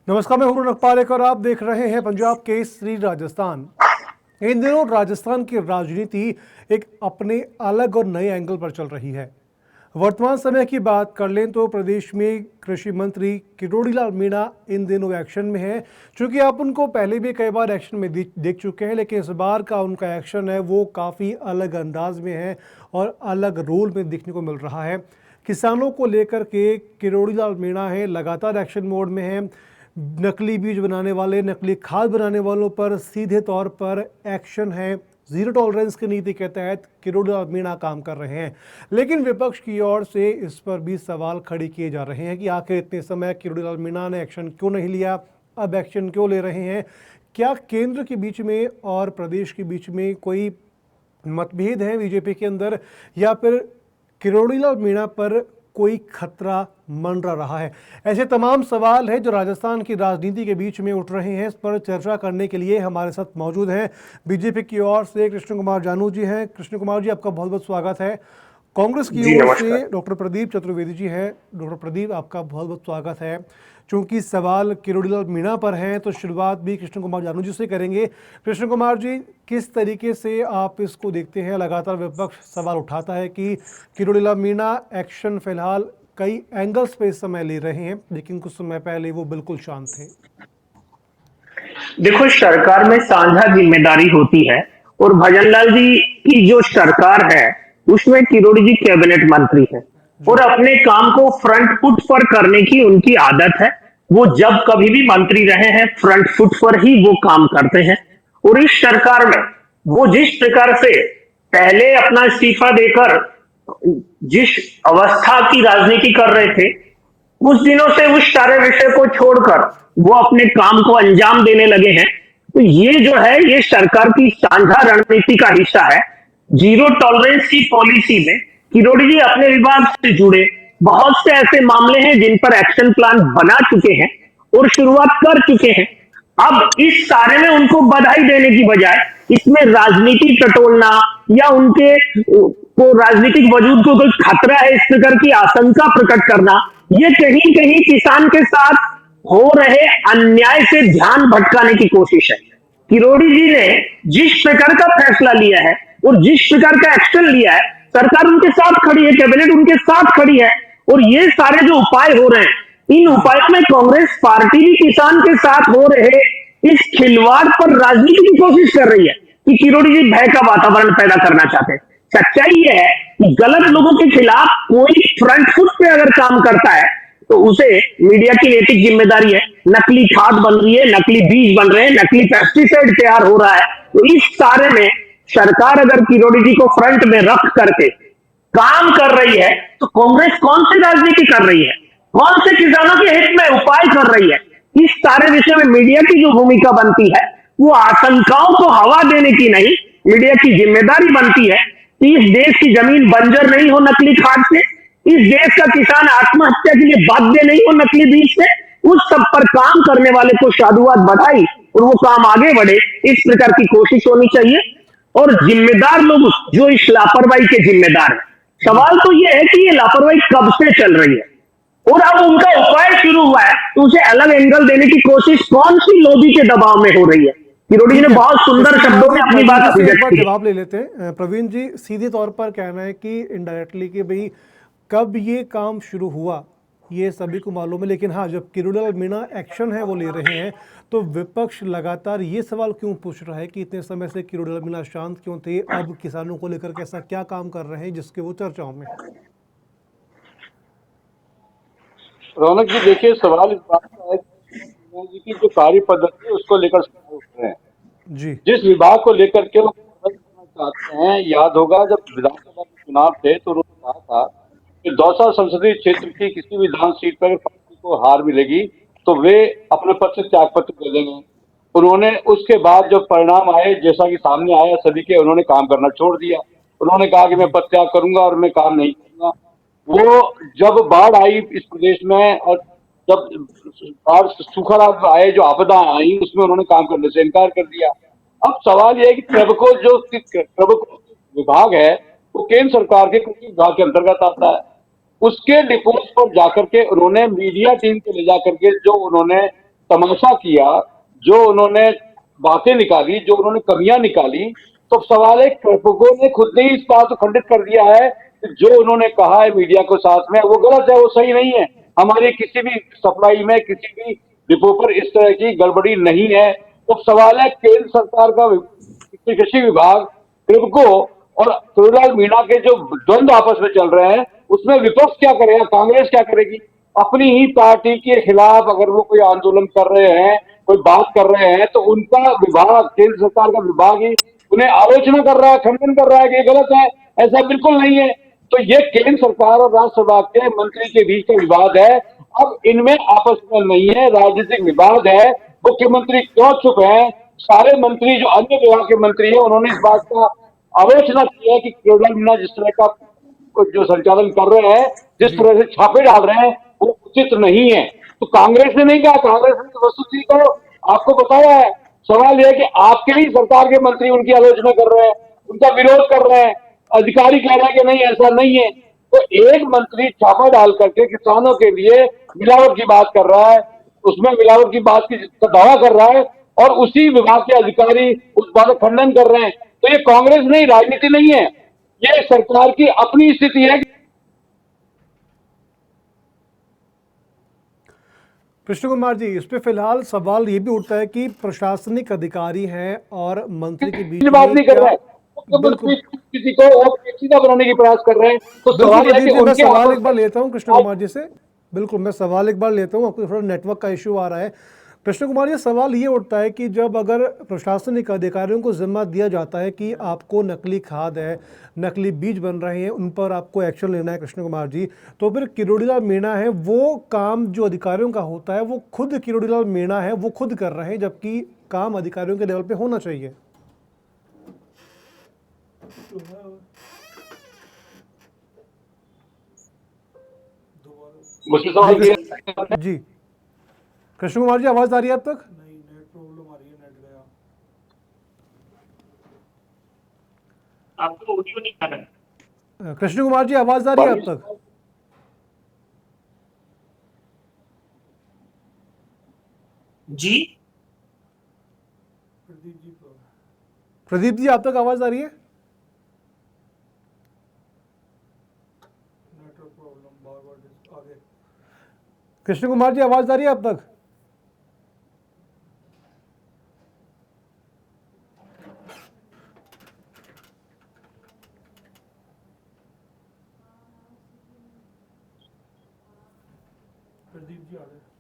नमस्कार, मैं हूं पालेकर और आप देख रहे हैं पंजाब केसरी राजस्थान। इन दिनों राजस्थान की राजनीति एक अपने अलग और नए एंगल पर चल रही है। वर्तमान समय की बात कर लें तो प्रदेश में कृषि मंत्री किरोड़ी लाल मीणा इन दिनों एक्शन में है। चूंकि आप उनको पहले भी कई बार एक्शन में देख चुके हैं, लेकिन इस बार का उनका एक्शन है वो काफ़ी अलग अंदाज में है और अलग रोल में देखने को मिल रहा है। किसानों को लेकर के किरोड़ी लाल मीणा है लगातार एक्शन मोड में है। नकली बीज बनाने वाले, नकली खाद बनाने वालों पर सीधे तौर पर एक्शन है। जीरो टॉलरेंस की नीति के तहत किरोड़ी लाल मीणा काम कर रहे हैं। लेकिन विपक्ष की ओर से इस पर भी सवाल खड़े किए जा रहे हैं कि आखिर इतने समय किरोड़ी लाल मीणा ने एक्शन क्यों नहीं लिया, अब एक्शन क्यों ले रहे हैं। क्या केंद्र के बीच में और प्रदेश के बीच में कोई मतभेद है बीजेपी के अंदर, या फिर किरोड़ी लाल मीणा पर कोई खतरा मंडरा रहा है। ऐसे तमाम सवाल हैं जो राजस्थान की राजनीति के बीच में उठ रहे हैं। इस पर चर्चा करने के लिए हमारे साथ मौजूद हैं बीजेपी की ओर से कृष्ण कुमार जानू जी हैं। कृष्ण कुमार जी, आपका बहुत बहुत स्वागत है। कांग्रेस की जी ओर नमस्कार। से डॉक्टर प्रदीप चतुर्वेदी जी हैं। डॉक्टर प्रदीप, आपका बहुत बहुत स्वागत है। चूंकि सवाल किरोड़ी लाल मीणा पर हैं तो शुरुआत भी कृष्ण कुमार जानू जी से करेंगे। कृष्ण कुमार जी, किस तरीके से आप इसको देखते हैं? लगातार विपक्ष सवाल उठाता है कि किरोड़ी लाल मीणा एक्शन फिलहाल कई एंगल्स पे इस समय ले रहे हैं, लेकिन कुछ समय पहले वो बिल्कुल शांत थे। देखो, सरकार में साझा जिम्मेदारी होती है और भजनलाल जी की जो सरकार है उसमें किरोड़ी जी कैबिनेट मंत्री है और जी अपने काम को फ्रंट फुट पर करने की उनकी आदत है। वो जब कभी भी मंत्री रहे हैं फ्रंट फुट पर ही वो काम करते हैं। और इस सरकार में वो जिस प्रकार से पहले अपना इस्तीफा देकर जिस अवस्था की राजनीति कर रहे थे, कुछ दिनों से उस सारे विषय को छोड़कर वो अपने काम को अंजाम देने लगे हैं। तो ये जो है ये सरकार की साझा रणनीति का हिस्सा है। जीरो टॉलरेंस की पॉलिसी में किरोड़ी जी अपने विभाग से जुड़े बहुत से ऐसे मामले हैं जिन पर एक्शन प्लान बना चुके हैं और शुरुआत कर चुके हैं। अब इस सारे में उनको बधाई देने की बजाय इसमें राजनीति टटोलना या उनके को राजनीतिक वजूद को कोई खतरा है इस प्रकार की आशंका प्रकट करना, ये कहीं कहीं किसान के साथ हो रहे अन्याय से ध्यान भटकाने की कोशिश है। किरोड़ी जी ने जिस प्रकार का फैसला लिया है और जिस प्रकार का एक्शन लिया है, सरकार उनके साथ खड़ी है, कैबिनेट उनके साथ खड़ी है। और ये सारे जो उपाय हो रहे हैं, इन उपायों में कांग्रेस पार्टी भी किसान के साथ हो रहे इस खिलवाड़ पर राजनीति की कोशिश कर रही है कि किरोड़ी जी भय का वातावरण पैदा करना चाहते हैं। सच्चाई ये है कि गलत लोगों के खिलाफ कोई फ्रंट फुट पे अगर काम करता है तो उसे मीडिया की नैतिक जिम्मेदारी है। नकली खाद बन रही है, नकली बीज बन रहे हैं, नकली पेस्टिसाइड तैयार हो रहा है, तो इस सारे में सरकार अगर किरोड़ी जी को फ्रंट में रख करके काम कर रही है तो कांग्रेस कौन सी राजनीति कर रही है, कौन से किसानों के हित में उपाय कर रही है। इस सारे विषय में मीडिया की जो भूमिका बनती है वो आशंकाओं को हवा देने की नहीं, मीडिया की जिम्मेदारी बनती है कि इस देश की जमीन बंजर नहीं हो नकली खाद से, इस देश का किसान आत्महत्या के लिए बाध्य नहीं हो नकली बीज से। उस सब पर काम करने वाले को साधुवाद बधाई और वो काम आगे बढ़े, इस प्रकार की कोशिश होनी चाहिए। और जिम्मेदार लोग जो इस लापरवाही के जिम्मेदार है, जी सवाल तो ये है कि ये लापरवाही कब से चल रही है और अब उनका उपाय शुरू हुआ है तो उसे अलग एंगल देने की कोशिश कौन सी लॉबी के दबाव में हो रही है। किरोड़ी जी ठीक ने है, बहुत सुंदर कृष्ण कुमार शब्दों में जी, अपनी प्रवीण बात जी से एक अभिव्यक्त बार की। जवाब ले लेते हैं। प्रवीण जी, सीधे तौर पर कहना है कि इनडायरेक्टली कि भाई कब ये काम शुरू हुआ ये सभी को मालूम है, लेकिन हाँ, जब किरोड़ी लाल मीणा एक्शन है वो ले रहे हैं तो विपक्ष लगातार ये सवाल क्यों पूछ रहा है कि इतने समय से किरोड़ी लाल मीणा शांत क्यों थे, अब किसानों को लेकर कैसा क्या काम कर रहे हैं जिसके वो चर्चाओं में है। रौनक जी, देखिए, सवाल इस बात का है कि मीना जी की जो कार्य पद्धति है उसको लेकर सवाल उठ रहे हैं। जी जिस विभाग को लेकर के वो बदल करना चाहते हैं, याद होगा जब विधानसभा के चुनाव थे तो उन्होंने कहा था कि दौसा संसदीय क्षेत्र की किसी भी विधान सीट पर अगर पार्टी को हार मिलेगी तो वे अपने पद से त्याग पत्र दे देंगे। उन्होंने उसके बाद जो परिणाम आए, जैसा कि सामने आया सभी के, उन्होंने काम करना छोड़ दिया। उन्होंने कहा कि मैं जी पद त्याग करूंगा और मैं काम नहीं करूंगा। वो जब बाढ़ आई इस प्रदेश में और जब बाढ़ सूखा आए, जो आपदा आई, उसमें उन्होंने काम करने से इनकार कर दिया। अब सवाल यह है कि ट्रेबको विभाग है वो केंद्र सरकार के कृषि विभाग के अंतर्गत आता है। उसके डिपोज पर जाकर के उन्होंने मीडिया टीम को ले जाकर के जो उन्होंने तमाशा किया, जो उन्होंने बातें निकाली, जो उन्होंने कमियां निकाली, तो सवाल है कृपको ने खुद ने ही इस बात को खंडित कर दिया है कि जो उन्होंने कहा है मीडिया को साथ में वो गलत है, वो सही नहीं है। हमारी किसी भी सप्लाई में किसी भी डिपो पर इस तरह की गड़बड़ी नहीं है। तो सवाल है केंद्र सरकार का कृषि विभाग, कृपको और सूर्यलाल मीणा के जो द्वंद्व आपस में चल रहे हैं, उसमें विपक्ष क्या करेगा, कांग्रेस क्या करेगी? अपनी ही पार्टी के खिलाफ अगर वो कोई आंदोलन कर रहे हैं, कोई बात कर रहे हैं, तो उनका विभाग, केंद्र सरकार का विभाग ही उन्हें आलोचना कर रहा है, खंडन कर रहा है कि ये गलत है, ऐसा बिल्कुल नहीं है। तो ये केंद्र सरकार और राज्यसभा के मंत्री के बीच का विवाद है। अब इनमें आपस में नहीं है, राजनीतिक विवाद है। मुख्यमंत्री क्यों चुप है? सारे मंत्री जो अन्य विभाग के मंत्री हैं, उन्होंने इस बात का आलोचना की है कि केवल मीणा जिस तरह का जो संचालन कर रहे हैं, जिस जी तरह से छापे डाल रहे हैं, वो उचित नहीं है। तो कांग्रेस ने नहीं कहा, कांग्रेस ने तो वस्तुस्थिति को आपको बताया है। सवाल यह है कि आपके ही सरकार के मंत्री उनकी आलोचना कर रहे हैं, उनका विरोध कर रहे हैं, अधिकारी कह रहे हैं कि नहीं ऐसा नहीं है। तो एक मंत्री छापा डाल करके किसानों के लिए मिलावट की बात कर रहा है, उसमें मिलावट की बात की दावा कर रहा है, और उसी विभाग के अधिकारी उस बात का खंडन कर रहे हैं। तो ये कांग्रेस नहीं, राजनीति नहीं है, ये सरकार की अपनी स्थिति है। कृष्ण कुमार जी, इस पे फिलहाल सवाल ये भी उठता है कि प्रशासनिक अधिकारी हैं और मंत्री के बीच बात में नहीं कर क्या। रहा है, मुख्यमंत्री बिल्कुल किसी को और पेचीदा बनाने की प्रयास कर रहे हैं। तो बिल्कुल सवाल यह है प्रदीप कि जी, मैं उनके सवाल आपस एक बार में लेता हूँ कृष्ण कुमार जी से। बिल्कुल मैं सवाल एक बार लेता हूँ, आपको थोड़ा नेटवर्क का इशू आ रहा है। कृष्ण कुमार जी, सवाल ये उठता है कि जब अगर प्रशासनिक अधिकारियों को जिम्मा दिया जाता है कि आपको नकली खाद है, नकली बीज बन रहे हैं, उन पर आपको एक्शन लेना है कृष्ण कुमार जी, तो फिर किरोड़ीलाल मीणा है, वो काम जो अधिकारियों का होता है वो खुद किरोड़ीलाल मीणा है वो खुद कर रहे हैं, जबकि काम अधिकारियों के लेवल पे होना चाहिए। मुझसे जी सवाल कृष्ण किया। जी कृष्ण कुमार जी, आवाज़ आ रही है अब तक? आपको ऑडियो नहीं आ रहा है। कृष्ण कुमार जी, आवाज़ आ रही है अब तक? जी प्रदीप जी, आप तक आवाज़ आ रही है? कृष्ण कुमार जी, आवाज़ आ रही है अब तक?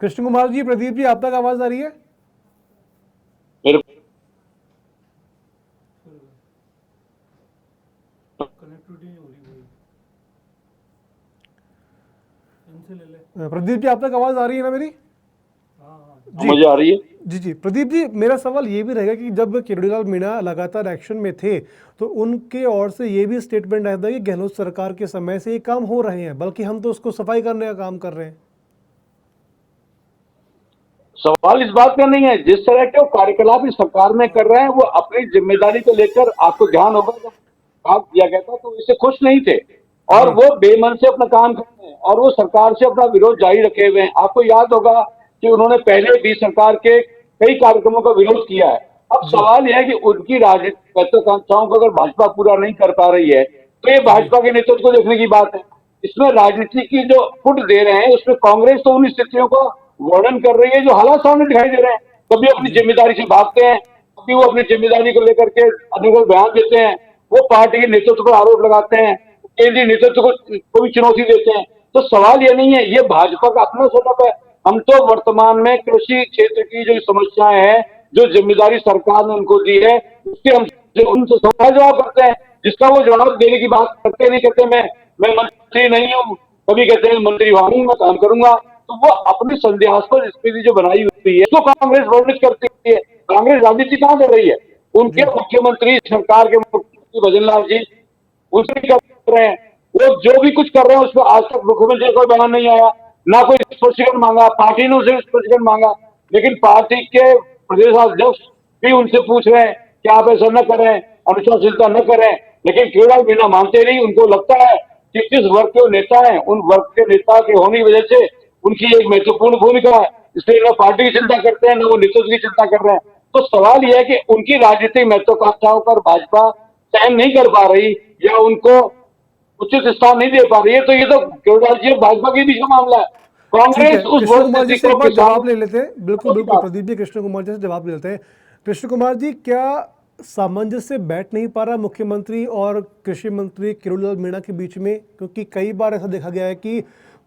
कृष्ण कुमार जी, प्रदीप जी, आप तक आवाज़ आ रही है? मेरे प्रदीप जी, आप तक आवाज़ आ रही है ना मेरी? जी समझ आ रही है। जी जी प्रदीप जी, मेरा सवाल ये भी रहेगा कि जब किरोड़ीलाल मीणा लगातार एक्शन में थे, तो उनके ओर से ये भी स्टेटमेंट आया था कि गहलोत सरकार के समय से ये काम हो रहे हैं, बल्कि हम तो उसको सफाई करने का काम कर रहे हैं। सवाल इस बात का नहीं है, जिस तरह के वो कार्यकलाप इस सरकार में कर रहे हैं, वो अपनी जिम्मेदारी को लेकर, आपको ध्यान होगा जब काम किया गया था तो इससे खुश नहीं थे, और जी वो बेमन से अपना काम कर रहे हैं, और वो सरकार से अपना विरोध जारी रखे हुए हैं। आपको याद होगा कि उन्होंने पहले भी सरकार के कई कार्यक्रमों का विरोध किया है। अब जी सवाल यह है कि उनकी राजनीतिक महत्वाकांक्षाओं को अगर भाजपा पूरा नहीं कर पा रही है, तो ये जी भाजपा के नेतृत्व को देखने की बात है। इसमें राजनीति की जो फुट दे रहे हैं, उसमें कांग्रेस तो उन स्थितियों का वर्णन कर रही है जो हालात सामने दिखाई दे रहे हैं। कभी अपनी जी जिम्मेदारी से भागते हैं, कभी वो अपनी जिम्मेदारी को लेकर के अनुकूल बयान देते हैं, वो पार्टी के नेतृत्व पर आरोप लगाते हैं, केंद्रीय नेतृत्व को भी चुनौती देते हैं। तो सवाल ये नहीं है, ये भाजपा का अपना सेटअप है। हम तो वर्तमान में कृषि क्षेत्र की जो समस्याएं हैं, जो जिम्मेदारी सरकार ने उनको दी है, उसके हम उनसे सवाल जवाब करते हैं। जिसका वो जवाब देने की बात करते नहीं करते, मैं मंत्री नहीं हूँ, कभी कहते हैं मंत्री हूँ, मैं काम करूंगा। तो वो अपनी संदेहास्पद स्थिति जो बनाई हुई है, तो कांग्रेस वर्णित करती है। कांग्रेस राजनीति कहां कर रही है? उनके जी मुख्यमंत्री, सरकार के मुख्यमंत्री भजनलाल जी उनसे भी कर रहे हैं। वो जो भी कुछ कर रहे हैं उसमें आज तक मुख्यमंत्री का कोई बयान नहीं आया, ना कोई स्पष्टीकरण मांगा, पार्टी ने उनसे स्पष्टीकरण मांगा, लेकिन पार्टी के प्रदेश अध्यक्ष भी उनसे पूछ रहे हैं कि आप ऐसा न करें, अनुशासनशीलता न करें, लेकिन केवल बिना मानते नहीं। उनको लगता है कि जिस वर्ग के नेता हैं, उन वर्ग के नेता के होने की वजह से उनकी एक महत्वपूर्ण भूमिका है। इसलिए न पार्टी की चिंता करते हैं, न वो नेतृत्व की चिंता कर रहे हैं। तो सवाल यह है कि उनकी राजनीतिक महत्वाकांक्षाओं पर भाजपा सहन नहीं कर पा रही या उनको उचित स्थान नहीं दे पा रही है, तो ये तो केजरीवाल जी और भाजपा के बीच का मामला है। ठीक है, कांग्रेस उस कृष्ण कुमार जी स्थिति से को एक बार किसान जवाब ले लेते हैं। बिल्कुल बिल्कुल प्रदीप जी, कृष्ण कुमार जी से जवाब ले लेते हैं। कृष्ण कुमार जी, क्या सामंजस्य बैठ नहीं पा रहा मुख्यमंत्री और कृषि मंत्री किरोड़ीलाल मीणा के बीच में? क्योंकि कई बार ऐसा देखा गया है कि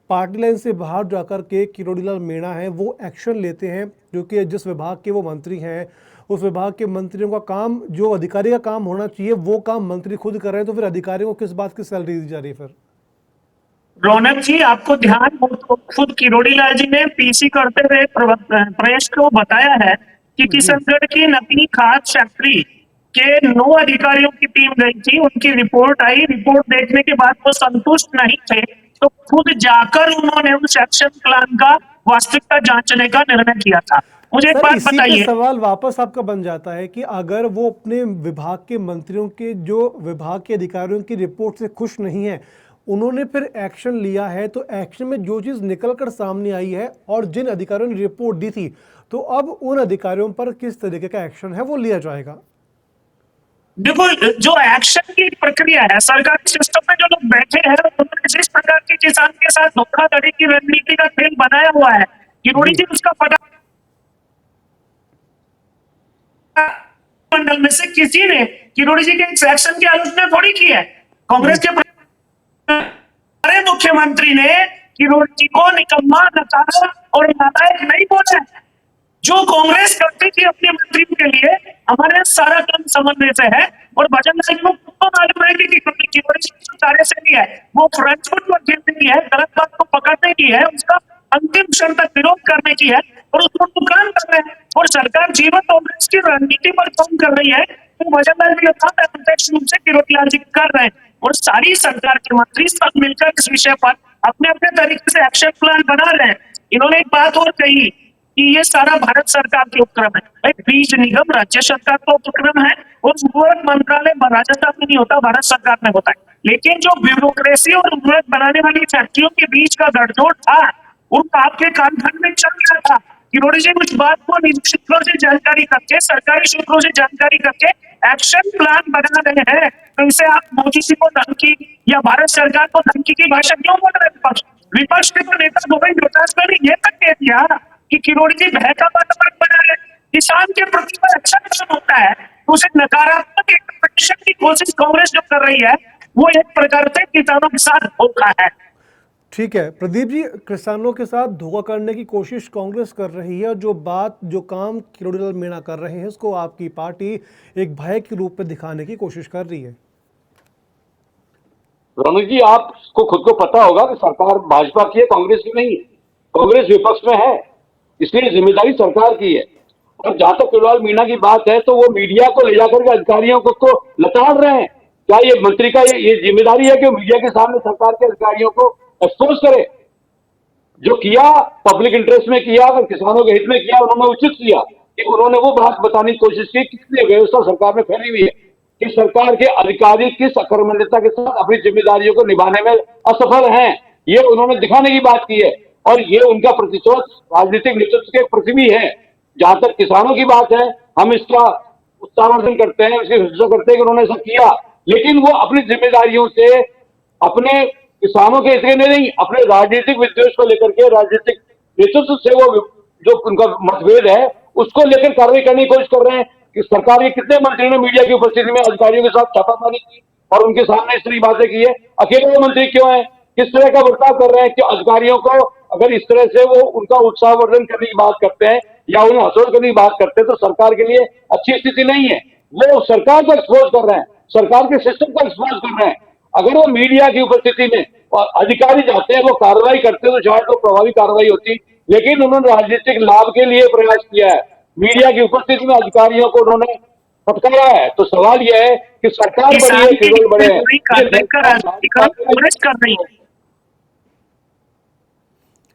पार्टी लाइन से बाहर जाकर के किरोड़ीलाल मीणा हैं वो एक्शन लेते हैं, जो कि जिस विभाग के वो मंत्री हैं उस विभाग के मंत्रियों का काम, जो अधिकारी का काम होना चाहिए वो काम मंत्री खुद कर रहे हैं, तो फिर अधिकारियों को किस बात की सैलरी दी जा रही है फिर? रौनक जी, आपको ध्यान हो तो खुद किरोड़ीलाल जी ने पीसी करते हुए प्रेस को बताया है कि किशनगढ़ की नकली खाद फैक्ट्री के 9 अधिकारियों की टीम गई थी, उनकी रिपोर्ट आई, रिपोर्ट देखने के बाद वो संतुष्ट नहीं थे, तो खुद जाकर उन्होंने उस एक्शन प्लान का वास्तविकता जांचने का निर्णय किया था। मुझे एक सर, बात इसी पे बताइए, सवाल वापस आपका बन जाता है कि अगर वो अपने विभाग के मंत्रियों के, जो विभाग के अधिकारियों की रिपोर्ट से खुश नहीं है, उन्होंने फिर एक्शन लिया है, तो एक्शन में जो चीज निकल कर सामने आई है और जिन अधिकारियों ने रिपोर्ट दी थी, तो अब उन अधिकारियों पर किस तरीके का एक्शन है वो लिया जाएगा? देखो, जो एक्शन की प्रक्रिया है, सरकारी सिस्टम में जो लोग बैठे हैं उन्होंने जिस प्रकार की किसान के साथ धोखाधड़ी की रणनीति का खेल बनाया हुआ है, किरोड़ी जी उसका पता मंडल में से किसी ने किरोड़ी जी के इस एक्शन की आलोचना थोड़ी की है। कांग्रेस के हमारे मुख्यमंत्री ने किरोड़ी जी को निकम्मा, नकारा और नालायक नहीं बोला। जो कांग्रेस करती थी अपने मंत्रियों के लिए, हमारे सारा काम समन्वय से है और भजन लाल को मालूम है कि कार्य से नहीं है, वो फ्रंट फुट पर खेलने की है, गलत बात को पकड़ने की है, उसका अंतिम क्षण तक विरोध करने की है और उसको दुकान कर रहे हैं। और सरकार जीवन कांग्रेस की रणनीति पर काम कर रही है, तो भजन लाल जी प्रत्यक्ष रूप से किरोड़ीलाल जी कर रहे हैं और सारी सरकार के मंत्री सब मिलकर इस विषय पर अपने अपने तरीके से एक्शन प्लान बना रहे हैं। इन्होंने एक बात और कही कि ये सारा भारत सरकार के उपक्रम है। बीज निगम राज्य सरकार का उपक्रम है और उर्वरक मंत्रालय राजस्थान में नहीं होता, भारत सरकार में होता है। लेकिन जो ब्यूरोक्रेसी और उर्वरक बनाने वाली फैक्ट्रियों के बीच का गठजोड़ था, वो आपके कानखंड में चल रहा था। किरोड़ी जी कुछ बात को निजी सूत्रों से जानकारी करके, सरकारी सूत्रों से जानकारी करके एक्शन प्लान बना रहे हैं। तो इसे आप मोदी जी को धमकी या भारत सरकार को धमकी की भाषा क्यों बोल रहे हैं? विपक्ष के तो नेता गोविंद डोटासरा ने यह तक कह दिया कि किरोड़ी जी भय का वातावरण बना रहे। किसान के प्रति पर अच्छा काम होता है तो उसे नकारात्मक इंटरप्रिटेशन की कोशिश कांग्रेस जो कर रही है, वो एक प्रकार से किसानों के साथ धोखा है। ठीक है प्रदीप जी, किसानों के साथ धोखा करने की कोशिश कांग्रेस कर रही है और जो काम किरोड़ीलाल मीणा कर रहे हैं उसको आपकी पार्टी एक भय के रूप में दिखाने की कोशिश कर रही है। रौनक जी, आपको खुद को पता होगा कि सरकार भाजपा की है, कांग्रेस की नहीं है। कांग्रेस विपक्ष में है, इसलिए जिम्मेदारी सरकार की है। और जहां तक किरोड़ीलाल मीणा की बात है, तो वो मीडिया को ले जाकर के अधिकारियों को लताड़ रहे हैं। क्या ये मंत्री का ये जिम्मेदारी है कि मीडिया के सामने सरकार के अधिकारियों को एक्सपोज करे? जो किया पब्लिक इंटरेस्ट में किया, अगर किसानों के हित में किया, उन्होंने उचित किया कि उन्होंने वो बात बताने की कोशिश की कितनी व्यवस्था सरकार में फैली हुई है, कि सरकार के अधिकारी किस अकर्मण्यता के साथ अपनी जिम्मेदारियों को निभाने में असफल हैं, ये उन्होंने दिखाने की बात की है। और ये उनका प्रतिशोध राजनीतिक नेतृत्व के प्रति भी है। जहां तक किसानों की बात है, हम इसका उत्साहवर्धन करते हैं, इसकी प्रशंसा करते हैं कि उन्होंने ऐसा किया, लेकिन वो अपनी जिम्मेदारियों से अपने किसानों के हित में नहीं, अपने राजनीतिक विद्वेष को लेकर के, राजनीतिक नेतृत्व से वो जो उनका मतभेद है उसको लेकर कार्रवाई करने की कोशिश कर रहे हैं। कि सरकार के कितने मंत्री ने मीडिया की उपस्थिति में अधिकारियों के साथ छापामारी की और उनके सामने इस तरह की बातें की है? अकेले वो मंत्री क्यों है? किस तरह का बर्ताव कर रहे हैं कि अधिकारियों को अगर इस तरह से वो उनका उत्साहवर्धन करने की बात करते हैं या उन्हें हसोड़ करने की बात करते हैं, तो सरकार के लिए अच्छी स्थिति नहीं है। वो सरकार को एक्सपोज कर रहे हैं, सरकार के सिस्टम को एक्सपोज कर रहे हैं। अगर वो मीडिया की उपस्थिति में अधिकारी जाते हैं, वो कार्रवाई करते हैं, तो शायद वो प्रभावी कार्रवाई होती, लेकिन उन्होंने राजनीतिक लाभ के लिए प्रयास किया है। मीडिया की उपस्थिति में अधिकारियों को उन्होंने फटकारा है। तो सवाल यह है कि सरकार बड़ी है, केवल बड़े हैं।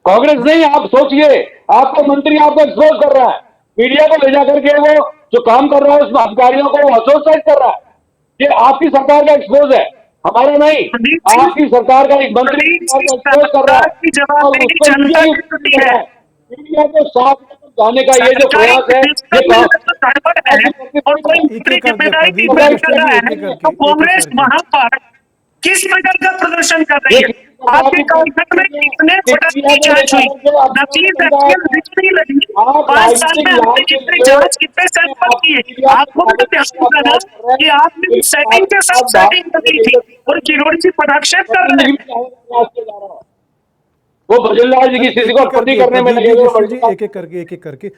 कांग्रेस नहीं, आप सोचिए, आपका मंत्री आपको एक्सपोज कर रहा है, मीडिया को ले जाकर के वो जो काम कर रहा है उसमें अधिकारियों को हतोत्साहित कर रहा है। ये आपकी सरकार का एक्सपोज है, हमारा नहीं। आपकी सरकार का एक मंत्री एक्सपोज कर रहा है और उसको मीडिया की है। मीडिया को साफ जाने का ये जो सरकारी प्रयास है, ये सिस्टम में अगर गड़बड़ है और कोई एक मंत्री एक करके जिम्मेदारी की प्रदीप नहीं कृष्ण कर जी, रहा एक है एक करके तो एक एक कांग्रेस करके वहां पर किस प्रकार का प्रदर्शन कर ये रही है? किसी सरकार आपके की कार्यक्रम में कितने घोटाले मीडिया की को जांच हुई? निकालने से आपको नतीज समझाया एक्चुअल था। लिस्ट नहीं लगी। आप 5 साल राजनीतिक में लाभ हमने के कितने लिए जांच कितने सैंपल आप किए? मीडिया को आपको भी तो खारिज ध्यान करने का होगा ना प्रयास कर रहे कि हैं, आपने लेकिन सेटिंग के साथ आप सेटिंग कर दी थी और किरोड़ी जी प्रोडक्शन कर रहे जिंदगी हैं। में चाहने का प्रयास किया जा रहा है। वो भजनलाल जी की चलिए स्थिति एक को एक पति करके करने में प्रदीप लगे जी, हुए कृष्ण जी, भजनलाल। एक एक करके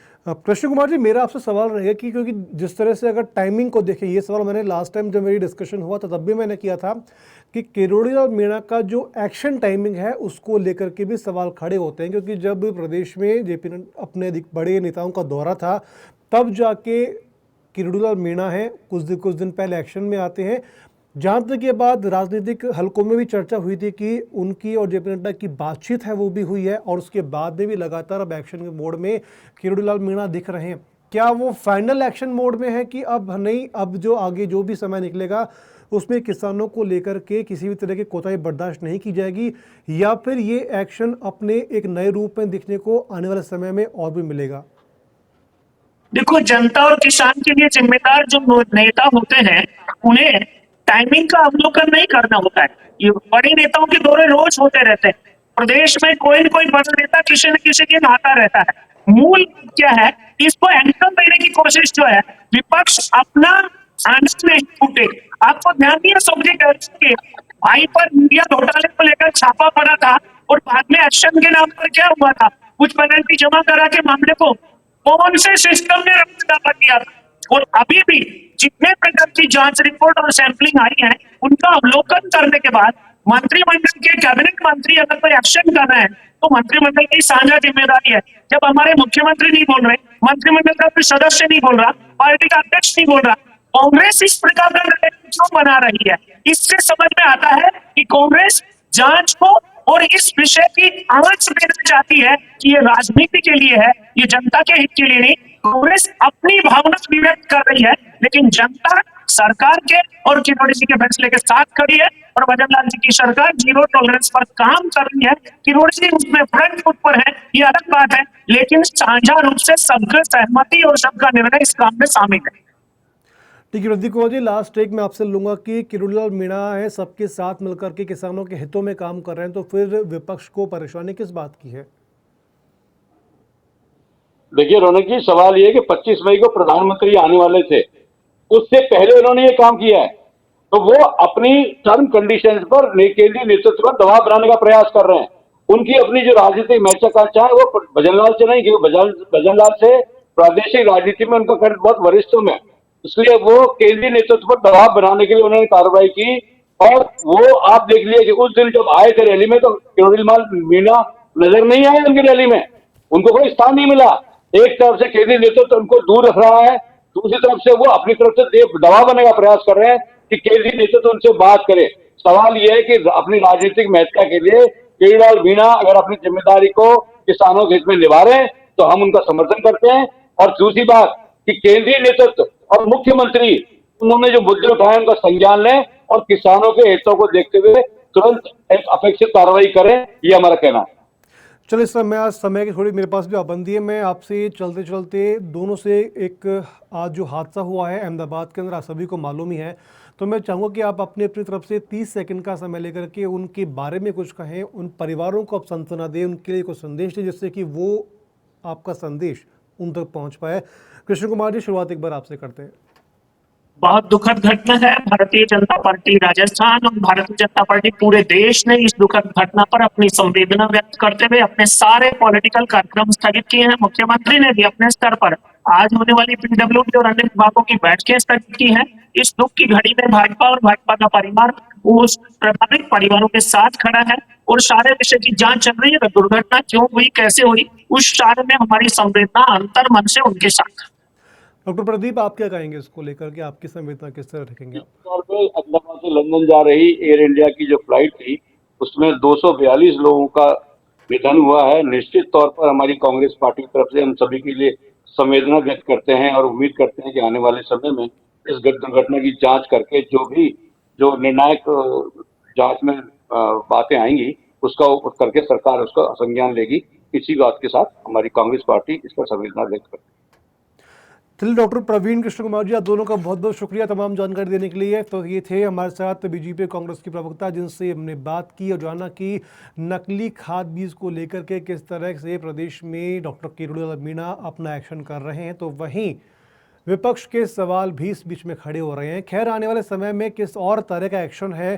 कृष्ण कुमार जी, मेरा आपसे सवाल रहेगा कि क्योंकि जिस तरह से अगर टाइमिंग को देखें, ये सवाल मैंने लास्ट टाइम जब मेरी डिस्कशन हुआ था तब भी मैंने किया था कि किरोड़ी और मीणा का जो एक्शन टाइमिंग है उसको लेकर के भी सवाल खड़े होते हैं, क्योंकि जब प्रदेश में जेपी अपने बड़े नेताओं का दौरा था तब जाके किरोड़ीलाल मीणा हैं कुछ दिन पहले एक्शन में आते हैं। जहाँ तक ये बात राजनीतिक हलकों में भी चर्चा हुई थी कि उनकी और जेपी नड्डा की बातचीत है वो भी हुई है, और उसके बाद में भी लगातार अब एक्शन के मोड में किरोड़ीलाल मीणा दिख रहे हैं। क्या वो फाइनल एक्शन मोड में है कि अब नहीं, अब जो आगे जो भी समय निकलेगा उसमें किसानों को लेकर के किसी भी तरह की कोताही बर्दाश्त नहीं की जाएगी, या फिर ये एक्शन अपने एक नए रूप में दिखने को आने वाले समय में और भी मिलेगा? देखो, जनता और किसान के लिए जिम्मेदार जो नेता होते हैं उन्हें टाइमिंग का अवलोकन नहीं करना होता है। ये बड़े नेताओं के दौरे रोज होते रहते हैं। प्रदेश में कोई न कोई बड़ा नेता किसी न किसी दिन आता रहता है। मूल क्या है, इसको एंकर देने की कोशिश जो है, विपक्ष अपना आनंद नहीं छूटे। आपको ध्यान दिया सब्जी के भाई पर मीडिया घोटाले को लेकर छापा पड़ा था और बाद में एक्शन के नाम पर क्या हुआ था, कुछ पेनल्टी जमा करा के मामले को कौन से सिस्टम ने रद्द कर दिया था। और अभी भी जितने प्रकार की जांच रिपोर्ट और सैंपलिंग आई है उनका अवलोकन करने के बाद मंत्रिमंडल के कैबिनेट मंत्री अगर कोई एक्शन कर रहे हैं तो मंत्रिमंडल की साझा जिम्मेदारी है। जब हमारे मुख्यमंत्री नहीं बोल रहे, मंत्रिमंडल का कोई सदस्य नहीं बोल रहा, पार्टी का अध्यक्ष नहीं बोल रहा, कांग्रेस इस प्रकार का narrative क्यों बना रही है? इससे समझ में आता है कि कांग्रेस जांच को और इस विषय की आंच देना चाहती है कि ये राजनीति के लिए है, ये जनता के हित के लिए नहीं। कांग्रेस अपनी भावना व्यक्त कर रही है, लेकिन जनता सरकार के और किरोड़ी जी के फैसले के साथ खड़ी है और भजनलाल जी की सरकार जीरो टॉलरेंस पर काम कर रही है। किरोड़ी जी उसमें फ्रंट फुट पर है, ये अलग बात है, लेकिन साझा रूप से सबकी सहमति और सबका निर्णय इस काम में शामिल है। ठीक है प्रदीप कुमार जी, लास्ट एक मैं आपसे लूंगा कि किरोड़ीलाल मीणा है सबके साथ मिलकर के किसानों के हितों में काम कर रहे हैं, तो फिर विपक्ष को परेशानी किस बात की है? देखिए रौनक जी, सवाल ये है कि 25 मई को प्रधानमंत्री आने वाले थे, उससे पहले उन्होंने ये काम किया है, तो वो अपनी टर्म कंडीशंस पर केंद्रीय नेतृत्व पर दबाव बनाने का प्रयास कर रहे हैं। उनकी अपनी जो राजनीतिक महत्वाकांक्षा है वो भजनलाल से नहीं, क्योंकि भजनलाल से प्रादेशिक राजनीति में उनका करीब बहुत वरिष्ठतम है, इसलिए वो केंद्रीय नेतृत्व पर दबाव बनाने के लिए उन्होंने कार्रवाई की। और वो आप देख लिए कि उस दिन जब आए थे रैली में तो किरोड़ीलाल मीणा नजर नहीं आए उनकी रैली में, उनको कोई स्थान नहीं मिला। एक तरफ से केंद्रीय नेतृत्व उनको दूर रख रहा है, दूसरी तरफ से वो अपनी तरफ से दबाव बनाने का प्रयास कर रहे हैं कि केंद्रीय नेतृत्व उनसे बात करे। सवाल यह है कि अपनी राजनीतिक महत्ता के लिए केजरीवाल मीणा अगर अपनी जिम्मेदारी को किसानों के हित में निभा रहे हैं तो हम उनका समर्थन करते हैं। और दूसरी बात कि केंद्रीय नेतृत्व और मुख्यमंत्री उन्होंने जो मुद्दे उठाए उनका संज्ञान लें और किसानों के हितों को देखते हुए तुरंत एक अपेक्षित कार्रवाई करें, ये हमारा कहना है। चलिए सर, मैं आज समय की थोड़ी मेरे पास भी पाबंदी है, मैं आपसे चलते चलते दोनों से एक, आज जो हादसा हुआ है अहमदाबाद के अंदर आप सभी को मालूम ही है, तो मैं चाहूँगा कि आप अपनी अपनी तरफ से 30 सेकंड का समय लेकर के उनके बारे में कुछ कहें, उन परिवारों को आप सांत्वना दें, उनके लिए कुछ संदेश दें जिससे कि वो आपका संदेश उन तक पहुँच पाए। कृष्ण कुमार जी, शुरुआत एक बार आपसे करते हैं। बहुत दुखद घटना है। भारतीय जनता पार्टी राजस्थान और भारतीय जनता पार्टी पूरे देश ने इस दुखद घटना पर अपनी संवेदना व्यक्त करते हुए अपने सारे पॉलिटिकल कार्यक्रम स्थगित किए हैं। मुख्यमंत्री ने भी अपने स्तर पर आज होने वाली पीडब्ल्यूडी और अन्य विभागों की बैठकें स्थगित की हैं। इस दुख की घड़ी में भाजपा और भाजपा का परिवार उस प्रभावित परिवारों के साथ खड़ा है और सारे विषय की जांच चल रही है। दुर्घटना क्यों हुई, कैसे हुई, उस सारे में हमारी संवेदना अंतर मन से उनके साथ। डॉक्टर प्रदीप, आप क्या कहेंगे इसको लेकर के, आपकी संवेदना किस तरह रखेंगे आप? तौर पे अहमदाबाद से लंदन जा रही एयर इंडिया की जो फ्लाइट थी उसमें 242 लोगों का निधन हुआ है। निश्चित तौर पर हमारी कांग्रेस पार्टी की तरफ से हम सभी के लिए संवेदना व्यक्त करते हैं और उम्मीद करते हैं कि आने वाले समय में इस दुर्घटना की जांच करके जो निर्णायक जांच में बातें आएंगी उसका करके सरकार उसका संज्ञान लेगी। इसी बात के साथ हमारी कांग्रेस पार्टी इस पर संवेदना व्यक्त करती है। चलिए डॉक्टर प्रवीण कृष्ण कुमार जी, आप दोनों का बहुत बहुत शुक्रिया तमाम जानकारी देने के लिए। तो ये थे हमारे साथ बीजेपी कांग्रेस की प्रवक्ता, जिनसे हमने बात की और जाना कि नकली खाद बीज को लेकर के किस तरह से प्रदेश में डॉक्टर किरोड़ीलाल मीणा अपना एक्शन कर रहे हैं, तो वहीं विपक्ष के सवाल भी इस बीच में खड़े हो रहे हैं। खैर, आने वाले समय में किस और तरह का एक्शन है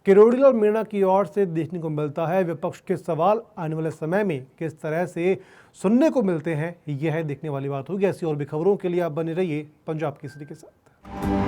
किरोड़ीलाल मीणा की ओर से देखने को मिलता है, विपक्ष के सवाल आने वाले समय में किस तरह से सुनने को मिलते हैं, यह देखने वाली बात होगी। ऐसी और भी खबरों के लिए आप बने रहिए पंजाब केसरी के साथ।